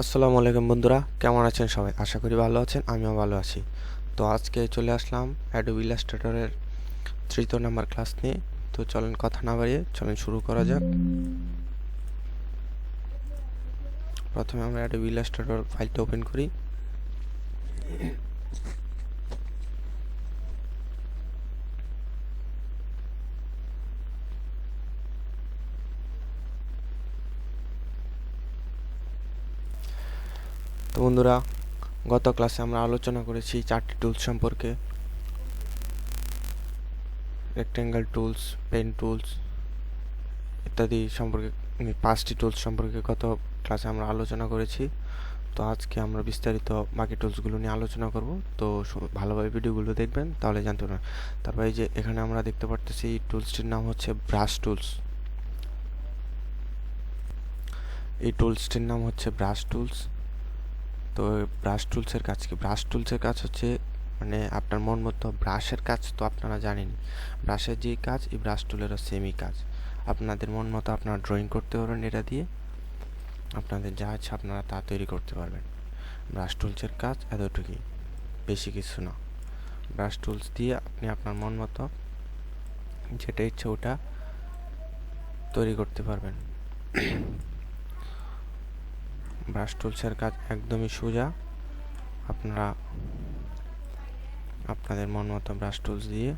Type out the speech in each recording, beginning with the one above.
আসসালামু আলাইকুম বন্ধুরা, কেমন আছেন সবাই? আশা করি ভালো আছেন, আমিও ভালো আছি। তো আজকে চলে আসলাম অ্যাডোবি ইলাস্ট্রেটরের তৃতীয় নাম্বার ক্লাস নিয়ে। তো চলেন কথা না বাড়িয়ে চলেন শুরু করা যাক। প্রথমে আমরা অ্যাডোবি ইলাস্ট্রেটর ফাইলটা ওপেন করি। তো বন্ধুরা, গত ক্লাসে আমরা আলোচনা করেছি 4টি টুলস সম্পর্কে: রেক্টেঙ্গেল টুলস, পেন টুলস ইত্যাদি সম্পর্কে। 5টি টুলস সম্পর্কে গত ক্লাসে আমরা আলোচনা করেছি। তো আজকে আমরা বিস্তারিত বাকি টুলসগুলো নিয়ে আলোচনা করব। তো ভালোভাবে ভিডিওগুলো দেখবেন, তাহলে জানতে পারবেন। তারপর এই যে এখানে আমরা দেখতে পারতেছি এই টুলসটির নাম হচ্ছে ব্রাশ টুলস। এই টুলসটির নাম হচ্ছে ব্রাশ টুলস। তো ব্রাশ টুলসের কাজ কি? ব্রাশ টুলসের কাজ হচ্ছে মানে আপনার মন মতো ব্রাশের কাজ তো আপনারা জানেন। ব্রাশের যে কাজ, এই ব্রাশ টুলেরও সেমই কাজ। আপনাদের মন মতো আপনারা ড্রয়িং করতে পারবেন এটা দিয়ে। আপনাদের যা ইচ্ছা আপনারা তা তৈরি করতে পারবেন। ব্রাশ টুলসের কাজ এতটুকুই, বেশি কিছু না। ব্রাশ টুলস দিয়ে আপনি আপনার মন মতো যেটা ইচ্ছে ওটা তৈরি করতে পারবেন। ব্রাশ টুলসের কাজ একদমই সোজা। আপনারা আপনাদের মন মতো ব্রাশ টুলস দিয়ে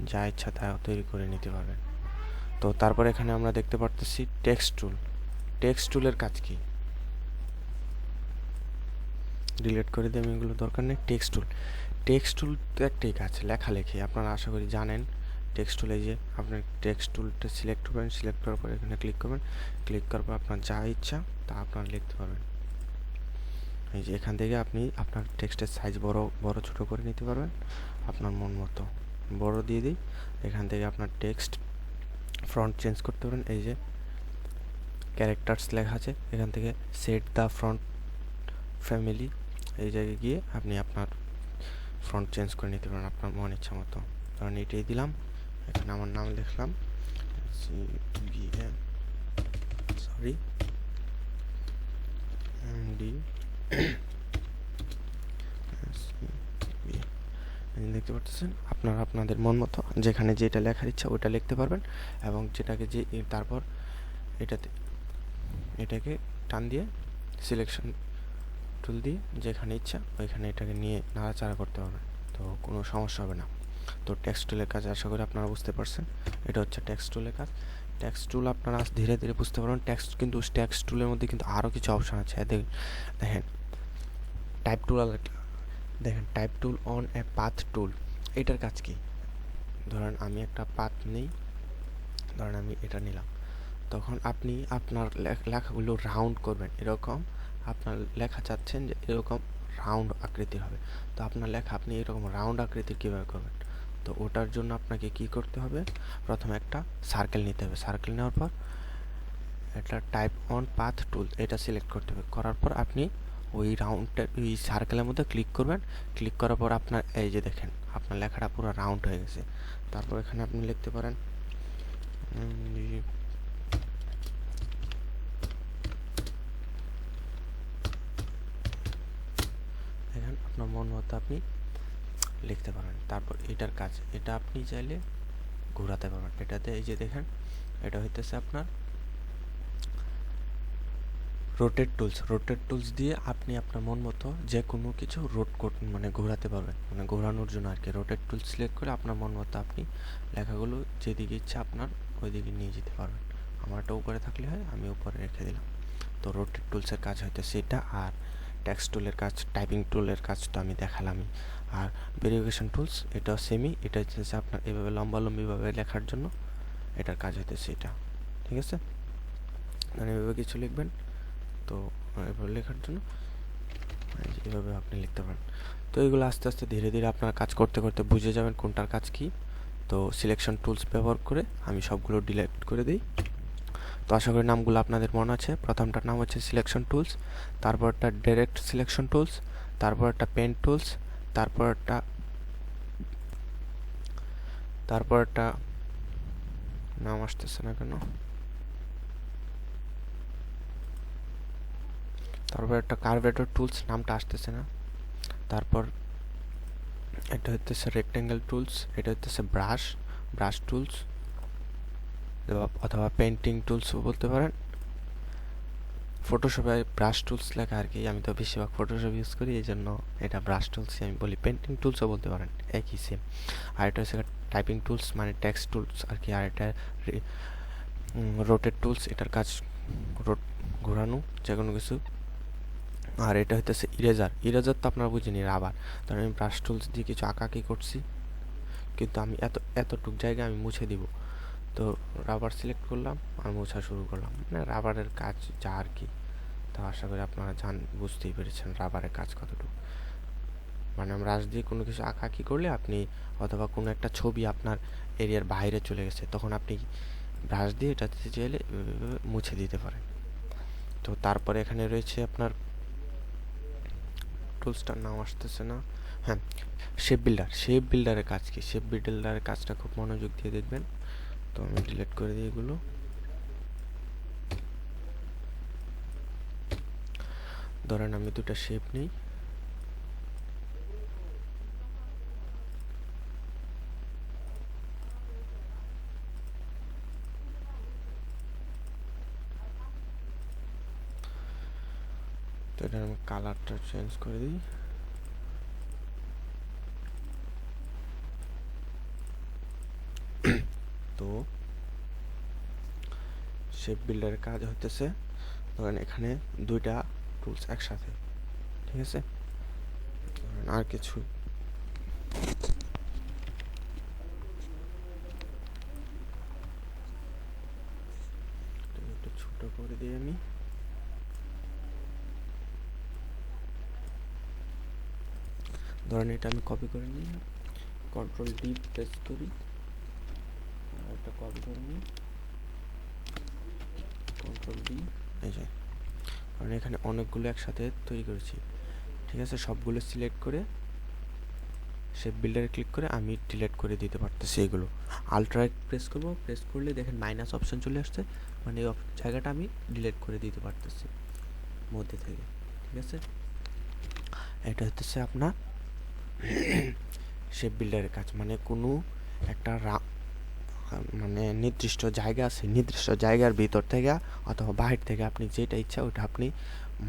যা ইচ্ছা তা তৈরি করে নিতে পারবেন। তো তারপর এখানে আমরা দেখতে পারতেছি টেক্সট টুল। টেক্সট টুলের কাজ কি? ডিলিট করে দিয়ে আমি এগুলো দরকার নেই। টেক্সট টুল, টেক্সট টুল তো একটাই কাজ, লেখালেখি। আপনারা আশা করি জানেন। টেক্সট টুলে যে আপনার টেক্সট টুলটা সিলেক্ট করবেন, সিলেক্ট করার পর এখানে ক্লিক করবেন, ক্লিক করার পর আপনার যা ইচ্ছা তা আপনারা লিখতে পারবেন। এই যে এখান থেকে আপনি আপনার টেক্সটের সাইজ বড় ছোট করে নিতে পারবেন আপনার মন মতো। বড় দিয়ে দিই, এখান থেকে আপনার টেক্সট ফন্ট চেঞ্জ করতে পারেন। এই যে ক্যারেক্টার্স লেখা আছে, এখান থেকে সেট দ্য ফন্ট ফ্যামিলি, এই জায়গায় গিয়ে আপনি আপনার ফন্ট চেঞ্জ করে নিতে পারেন আপনার মন ইচ্ছা মতো। কারণ এটাই দিলাম, এখানে আমার নাম লিখলাম সরি ডি দেখতে পাচ্ছেন। আপনারা আপনাদের মন মতো যেখানে যেটা লেখার ইচ্ছা ওটা লিখতে পারবেন, এবং যেটাকে যে তারপর এটাকে টান দিয়ে সিলেকশন টুল দিয়ে যেখানে ইচ্ছা ওইখানে এটাকে নিয়ে নাড়াচাড়া করতে পারবেন। তো কোনো সমস্যা হবে না। তো টেক্সট টুলের কাজ আশা করি আপনারা বুঝতে পারছেন। এটা হচ্ছে টেক্সট টুলের কাজ। টেক্সট টুল আপনারা ধীরে ধীরে বুঝতে পারবেন। টেক্সট টুলের মধ্যে কিন্তু আরও কিছু অপশান আছে। দেখেন টাইপ টুল, দেখেন type tool on a path টুল। এটার কাজ কি? ধরেন আমি একটা পাথ নেই, ধরেন আমি এটা নিলাম, তখন আপনি আপনার লেখাগুলো রাউন্ড করবেন। এরকম আপনার লেখা চাচ্ছেন যে এরকম রাউন্ড আকৃতির হবে, তো আপনার লেখা আপনি এরকম রাউন্ড আকৃতির কীভাবে করবেন? তো ওটার জন্য আপনাকে কি করতে হবে? প্রথমে একটা সার্কেল নিতে হবে। সার্কেল নেওয়ার পর এটা টাইপ অন পাথ টুল এটা সিলেক্ট করতে হবে। করার পর আপনি ওই রাউন্ডটা ওই সার্কেলের মধ্যে ক্লিক করবেন। ক্লিক করার পর আপনার এই যে দেখেন আপনার লেখাটা পুরো রাউন্ড হয়ে গেছে। তারপর এখানে আপনি লিখতে পারেন দেখেন আপনার মন মতো আপনি লিখতে পারেন। তারপর এটার কাজ, এটা আপনি চাইলে ঘোরাতে পারবেন। এটাতে এই যে দেখেন এটা হইতেছে আপনার রোটেট টুলস দিয়ে আপনি আপনার মন মতো যে কোনো কিছু মানে ঘোরাতে পারবেন, মানে ঘোরানোর জন্য আর কি। রোটেট টুলস সিলেক্ট করে আপনার মন মতো আপনি লেখাগুলো যেদিকে ইচ্ছা আপনার ওইদিকে নিয়ে যেতে পারবেন। আমারটা উপরে থাকলে হয়, আমি উপরে রেখে দিলাম। তো রোটেট টুলসের কাজ হয়তো সেটা। আর টেক্সট টুলের কাজ, টাইপিং টুলের কাজ তো আমি দেখালামই। আর ভেরিফিকেশন টুলস এটাও সেমই। এটা হচ্ছে আপনার এভাবে লম্বালম্বিভাবে লেখার জন্য এটার কাজ হইতেছে এটা। ঠিক আছে, মানে এভাবে কিছু লিখবেন, তো এভাবে লেখার জন্য এভাবে আপনি লিখতে পারেন। তো এগুলো আস্তে আস্তে ধীরে ধীরে আপনার কাজ করতে করতে বুঝে যাবেন কোনটার কাজ কি। তো সিলেকশন টুলস ব্যবহার করে আমি সবগুলো ডিলিট করে দিই। তো আশা করি নামগুলো আপনাদের মনে আছে। প্রথমটার নাম হচ্ছে সিলেকশন টুলস, তারপরটা ডাইরেক্ট সিলেকশন টুলস, তারপরটা পেন টুলস, তারপরটা নাম আসতেছে না কেন, তারপর একটা কার্ভেটর টুলস, নামটা আসতেছে না। তারপর এটা হচ্ছে রেক্টেঙ্গেল টুলস, এটা হচ্ছে ব্রাশ টুলস অথবা পেন্টিং টুলসও বলতে পারেন। ফটোশপে ব্রাশ টুলস লেখা আর কি, আমি তো বেশিরভাগ ফটোশপ ইউজ করি, এই জন্য এটা ব্রাশ টুলসই আমি বলি। পেন্টিং টুলসও বলতে পারেন, একই সেম। আর এটা হচ্ছে টাইপিং টুলস মানে টেক্সট টুলস আর কি। আর এটা রোটেট টুলস, এটার কাজ ঘোরানো যে কোনো কিছু। আর এটা হচ্ছে ইরেজার তো আপনারা বুঝিনি, রাবার। কারণ আমি ব্রাশ টুলস দিয়ে কিছু আঁকাকি করছি, কিন্তু আমি এতটুক জায়গা আমি মুছে দিব। তো রাবার সিলেক্ট করলাম আর মোছা শুরু করলাম, মানে রাবারের কাজ যা আর কি। তো আশা করি আপনারা বুঝতেই পেরেছেন রাবারের কাজ কতটুকু। মানে ব্রাশ দিয়ে কোনো কিছু আঁকাকি করলে আপনি, অথবা কোনো একটা ছবি আপনার এরিয়ার বাইরে চলে গেছে, তখন আপনি ব্রাশ দিয়ে এটাতে চাইলে মুছে দিতে পারেন। তো তারপরে এখানে রয়েছে আপনার টুলসটার নাম আসতেছে না, হ্যাঁ, শেপ বিল্ডারের কাজ কি? শেপ বিল্ডারের কাজটা খুব মনোযোগ দিয়ে দেখবেন। তো আমি ডিলিট করে দিই এগুলো। ধরেন আমি দুটো শেপ নিই, তো এটা আমি কালারটা চেঞ্জ করে দিই। তো শেপ বিল্ডারের কাজ হতেছে, ধরেন এখানে দুইটা টুলস একসাথে, ঠিক আছে। আর কিছু একটু ছোট করে দিই আমি। ধরেন এটা আমি কপি করে নিই, কন্ট্রোল ডি প্রেস করি, এটা কপি করে নিই, কন্ট্রোল ডি, এই যে। কারণ এখানে অনেকগুলো একসাথে তৈরি করেছি, ঠিক আছে। সবগুলো সিলেক্ট করে শেপ বিল্ডারে ক্লিক করে আমি ডিলিট করে দিতে পারতেছি এগুলো। আল্ট্রাইট প্রেস করব, প্রেস করলে দেখেন মাইনাস অপশন চলে আসছে, মানে এই জায়গাটা আমি ডিলিট করে দিতে পারতেছি মধ্যে থেকে, ঠিক আছে। এটা হচ্ছে আপনার শেপ বিল্ডারের কাজ। মানে কোনো একটা মানে নির্দিষ্ট জায়গা আছে, নির্দিষ্ট জায়গার ভিতর থেকে অথবা বাহির থেকে আপনি যেটা ইচ্ছা ওটা আপনি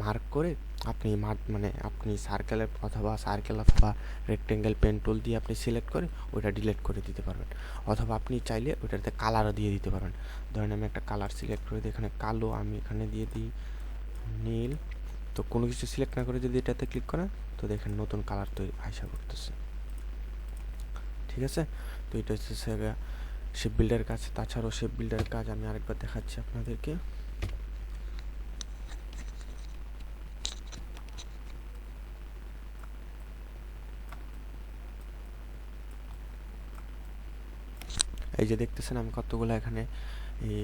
মার্ক করে আপনি মানে আপনি সার্কেল অথবা রেক্টেঙ্গেল পেন টুল দিয়ে আপনি সিলেক্ট করে ওটা ডিলিট করে দিতে পারবেন। অথবা আপনি চাইলে ওটাতে কালারও দিয়ে দিতে পারবেন। ধরেন আমি একটা কালার সিলেক্ট করে দিই, এখানে কালো, আমি এখানে দিয়ে দিই নীল। তো কোনো কিছু সিলেক্ট না করে যদি এটাতে ক্লিক করেন, তো দেখেন নতুন কালার তৈরি আশা করতেছে, ঠিক আছে। তো এটা হচ্ছে শেপ বিল্ডারের কাজ। তাছাড়াও শেপ বিল্ডারের কাজ আমি আরেকবার দেখাচ্ছি আপনাদেরকে। এই যে দেখতেছেন আমি কতগুলো এখানে এই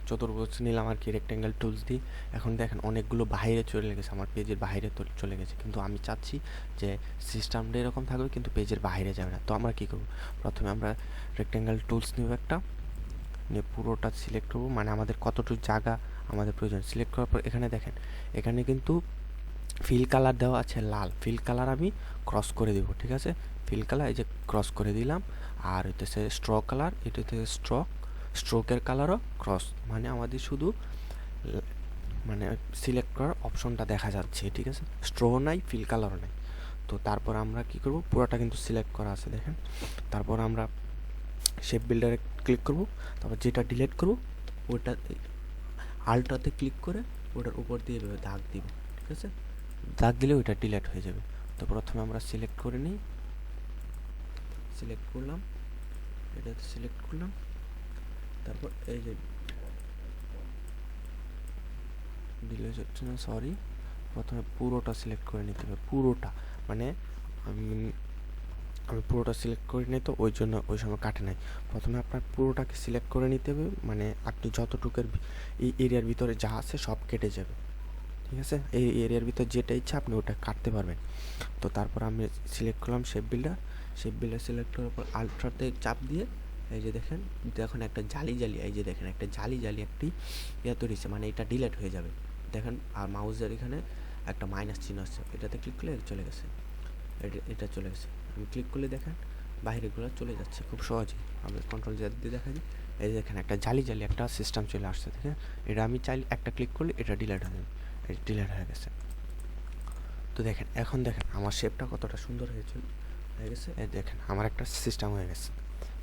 চতুর্ভুজ নিলাম আর কি রেক্টেঙ্গেল টুলস দিয়ে। এখন দেখেন অনেকগুলো বাইরে চলে গেছে, আমার পেজের বাইরে চলে গেছে, কিন্তু আমি চাচ্ছি যে সিস্টেমটা এরকম থাকবে কিন্তু পেজের বাইরে যাবে না। তো আমরা কী করবো, প্রথমে আমরা রেক্টেঙ্গেল টুলস নেব একটা, নিয়ে পুরোটা সিলেক্ট করবো, মানে আমাদের কতটুকু জায়গা আমাদের প্রয়োজন। সিলেক্ট করার পর এখানে দেখেন, এখানে কিন্তু ফিল কালার দেওয়া আছে লাল, ফিল কালার আমি ক্রস করে দিব, ঠিক আছে। ফিল কালার এই যে ক্রস করে দিলাম। আর হইতেছে স্ট্রোক কালার, এটা হচ্ছে স্ট্রোকের কালারও ক্রস, মানে আমাদের শুধু মানে সিলেক্ট করার অপশনটা দেখা যাচ্ছে, ঠিক আছে। স্ট্রো নাই, ফিল কালারও নাই। তো তারপর আমরা কি করব, পুরোটা কিন্তু সিলেক্ট করা আছে দেখেন। তারপর আমরা শেপ বিল্ডারে ক্লিক করব, তারপর যেটা ডিলিট করব ওটা আল্ট্রাতে ক্লিক করে ওটার উপর দিয়ে দাগ দিব, ঠিক আছে। দাগ দিলে ওইটা ডিলিট হয়ে যাবে। তো প্রথমে আমরা সিলেক্ট করে নিই, সিলেক্ট করলাম, এটাতে সিলেক্ট করলাম। তারপর এই যে ডিলিট হচ্ছে না, সরি, প্রথমে পুরোটা সিলেক্ট করে নিতে হবে, পুরোটা। মানে আমি পুরোটা সিলেক্ট করে নিই, তো ওই জন্য ওই সময় কাটে নাই। প্রথমে আপনার পুরোটাকে সিলেক্ট করে নিতে হবে, মানে আপনি যতটুকুর এই এরিয়ার ভিতরে যা আছে সব কেটে যাবে, ঠিক আছে। এই এরিয়ার ভিতর যেটা ইচ্ছা আপনি ওটা কাটতে পারবেন। তো তারপর আমি সিলেক্ট করলাম শেপ বিল্ডার সিলেক্ট করার পর আল্ট্রাতে চাপ দিয়ে এই যে দেখেন একটা জালি, এই যে দেখেন একটা জালি একটি তৈরি হয়েছে, মানে এটা ডিলিট হয়ে যাবে, দেখেন, আর মাউসের এখানে একটা মাইনাস চিহ্ন আছে, এটাতে ক্লিক করলে চলে গেছে, এটা চলে গেছে। আমি ক্লিক করলে দেখেন বাইরেগুলো চলে যাচ্ছে খুব সহজেই। আমি কন্ট্রোল জেড দিয়ে দেখা যায়, এই যে দেখেন একটা জালি একটা সিস্টেম চলে আসছে, ঠিক আছে। এটা আমি চাইলে একটা ক্লিক করলে এটা ডিলিট হয়ে যাবে, এটা ডিলিট হয়ে গেছে। তো দেখেন এখন দেখেন আমার শেপটা কতটা সুন্দর হয়ে গেছে। এই দেখেন আমার একটা সিস্টেম হয়ে গেছে,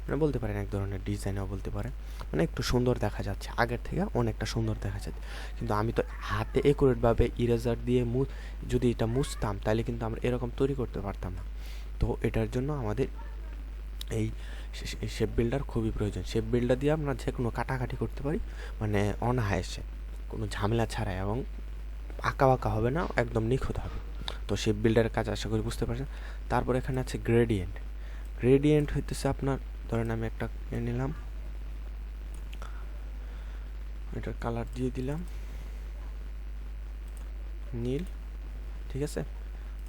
মানে বলতে পারেন এক ধরনের ডিজাইনও বলতে পারেন, মানে একটু সুন্দর দেখা যাচ্ছে, আগের থেকে অনেকটা সুন্দর দেখা যাচ্ছে। কিন্তু আমি তো হাতে একুরেটভাবে ইরেজার দিয়ে যদি এটা মুছতাম তাহলে কিন্তু আমরা এরকম তৈরি করতে পারতাম না। তো এটার জন্য আমাদের এই শেপ বিল্ডার খুবই প্রয়োজন। শেপ বিল্ডার দিয়ে আমরা যে কোনো কাটাকাটি করতে পারি, মানে অনায়াসে, কোনো ঝামেলা ছাড়াই, এবং আঁকা বাঁকা হবে না, একদম নিখুঁত হবে। তো শেপ বিল্ডারের কাজ আশা করি বুঝতে পারছেন। তারপর এখানে আছে গ্রেডিয়েন্ট। গ্রেডিয়েন্ট হইতেছে আপনার, ধরেন আমি একটা নিলাম, এটার কালার দিয়ে দিলাম নীল, ঠিক আছে।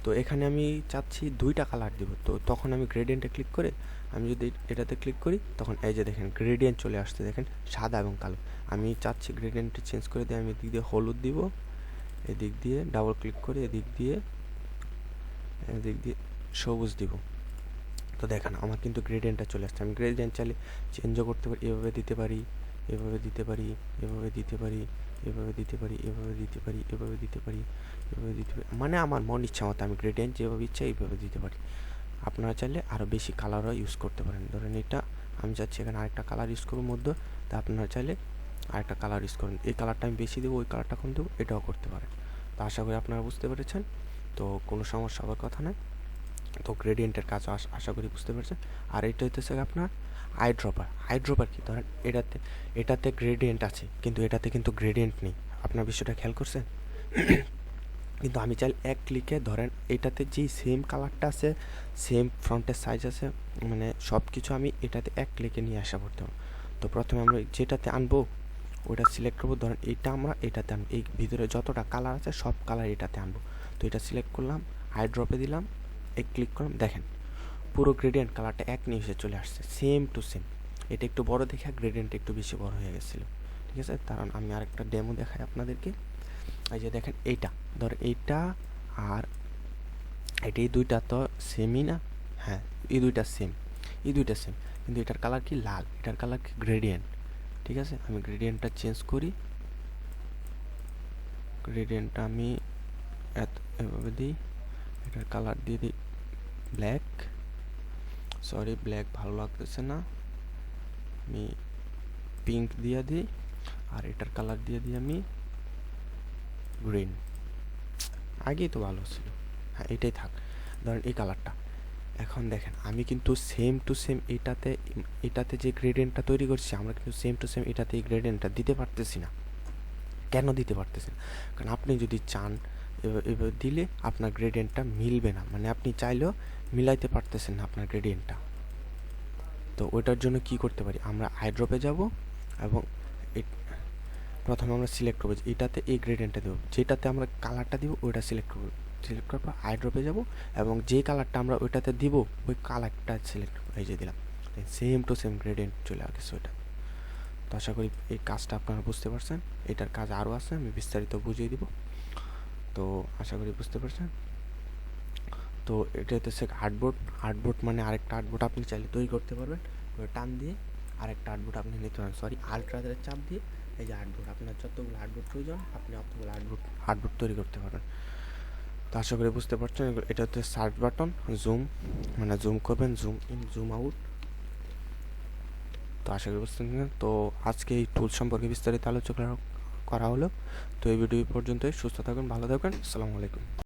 তো এখানে আমি চাচ্ছি দুইটা কালার দিব, তো তখন আমি গ্রেডিয়েন্টে ক্লিক করে আমি যদি এটাতে ক্লিক করি তখন এই যে দেখেন গ্রেডিয়েন্ট চলে আসছে, দেখেন সাদা এবং কালো। আমি চাচ্ছি গ্রেডিয়েন্টটি চেঞ্জ করে দিয়ে আমি এদিক দিয়ে হলুদ দিব, এদিক দিয়ে ডাবল ক্লিক করে এদিক দিয়ে সবুজ দিব। তো দেখেন আমার কিন্তু গ্রেডিয়েন্টটা চলে আসছে। আমি গ্রেডিয়েন্ট চাইলে চেঞ্জও করতে পারি, এভাবে দিতে পারি, এভাবে দিতে পারি, এভাবে দিতে পারি, এভাবে দিতে পারি, এভাবে দিতে পারি, এভাবে দিতে পারি, এভাবে দিতে পারি, মানে আমার মন ইচ্ছা মতো আমি গ্রেডিয়েন্ট যেভাবে ইচ্ছা এইভাবে দিতে পারি। আপনারা চাইলে আরও বেশি কালারও ইউজ করতে পারেন। ধরেন এটা আমি চাচ্ছি এখানে আরেকটা কালার ইউজ করব মধ্যে, তা আপনারা চাইলে আরেকটা কালার ইউজ করেন, এই কালারটা আমি বেশি দেবো, ওই কালারটা কম দেবো, এটাও করতে পারেন। তো আশা করি আপনারা বুঝতে পেরেছেন। তো কোনো সমস্যা হওয়ার কথা নয়। তো গ্রেডিয়েন্টের কাজ আশা করি বুঝতে পেরেছেন। আর এটা হইতেছে আপনার আইড্রপার কি, ধরেন এটাতে গ্রেডিয়েন্ট আছে কিন্তু এটাতে কিন্তু গ্রেডিয়েন্ট নেই, আপনার বিষয়টা খেয়াল করছেন। কিন্তু আমি চাইলে এক ক্লিকে ধরেন এটাতে যেই সেম কালারটা আছে, সেম ফ্রন্টের সাইজ আছে, মানে সব কিছু আমি এটাতে এক ক্লিকে নিয়ে আসা করতে হবে। তো প্রথমে আমরা যেটাতে আনবো ওটা সিলেক্ট করবো, ধরেন এইটা আমরা এটাতে আনবো, এই ভিতরে যতটা কালার আছে সব কালার এটাতে আনবো। তো এটা সিলেক্ট করলাম, আইড্রপে দিলাম, ক্লিক করলাম, দেখেন পুরো গ্রেডিয়েন্ট কালারটা এক নিমিষে চলে আসছে, সেম টু সেম। এটা একটু বড় দেখে গ্রেডিয়েন্ট একটু বেশি বড় হয়ে গেছিলো, ঠিক আছে। কারণ আমি আরেকটা ডেমো দেখাই আপনাদেরকে। এই যে দেখেন এইটা, ধর এইটা আর এটা, এই দুইটা তো সেমই না, হ্যাঁ এই দুইটা সেম, কিন্তু এটার কালার কি লাল, এটার কালার কি গ্রেডিয়েন্ট, ঠিক আছে। আমি গ্রেডিয়েন্টটা চেঞ্জ করি, গ্রেডিয়েন্টটা আমি এভাবে দিই, এটার কালার দিয়ে দিই ব্ল্যাক, সরি ব্ল্যাক ভালো লাগতেছে না, আমি পিঙ্ক দিয়ে দিই, আর এটার কালার দিয়ে দিই আমি গ্রিন। আগেই তো ভালো ছিল, হ্যাঁ এটাই থাক, ধরেন এই কালারটা। এখন দেখেন আমি কিন্তু সেম টু সেম এটাতে যে গ্রেডিয়েন্টটা তৈরি করছি আমরা কিন্তু সেম টু সেম এটাতে এই গ্রেডিয়েন্টটা দিতে পারতেছি না। কেন দিতে পারতেছি না? কারণ আপনি যদি চান এভাবে দিলে আপনার গ্রেডিয়েন্টটা মিলবে না, মানে আপনি চাইলেও মিলাইতে পারতেছেন না আপনার গ্রেডিয়েন্টটা। তো ওইটার জন্য কি করতে পারি, আমরা আইড্রপে যাব এবং প্রথমে আমরা সিলেক্ট করবো এটাতে এই গ্রেডিয়েন্টটা দেবো, যেটাতে আমরা কালারটা দিব ওইটা সিলেক্ট করবো, সিলেক্ট করার পর আইড্রপে যাব এবং যে কালারটা আমরা ওইটাতে দিব ওই কালারটা সিলেক্ট করবো, এই যে দিলাম, সেম টু সেম গ্রেডিয়েন্ট চলে আসছে ওইটা। তো আশা করি এই কাজটা আপনারা বুঝতে পারছেন। এটার কাজ আরও আছে, আমি বিস্তারিত বুঝিয়ে দিব। তো আশা করি বুঝতে পারছেন। তো এটা হচ্ছে আর্টবোর্ড মানে আরেকটা আর্টবোর্ড আপনি চাইলে তৈরি করতে পারবেন, টান দিয়ে আরেকটা আর্টবোর্ড আপনি নিতে পারেন, সরি আল্ট্রাদের চাপ দিয়ে এই যে আর্টবোর্ড, আপনার যতগুলো আর্টবোর্ড প্রয়োজন আপনি অতগুলো আর্টবোর্ড তৈরি করতে পারবেন। তো আশা করি বুঝতে পারছেন। এটা হচ্ছে সার্চ বাটন, জুম মানে জুম করবেন, জুম ইন জুম আউট। তো আশা করি বুঝতে পারছেন। তো আজকে এই টুল সম্পর্কে বিস্তারিত আলোচনা করা হলো। তো এই ভিডিও পর্যন্তই, সুস্থ থাকবেন, ভালো থাকবেন, আসসালামু আলাইকুম।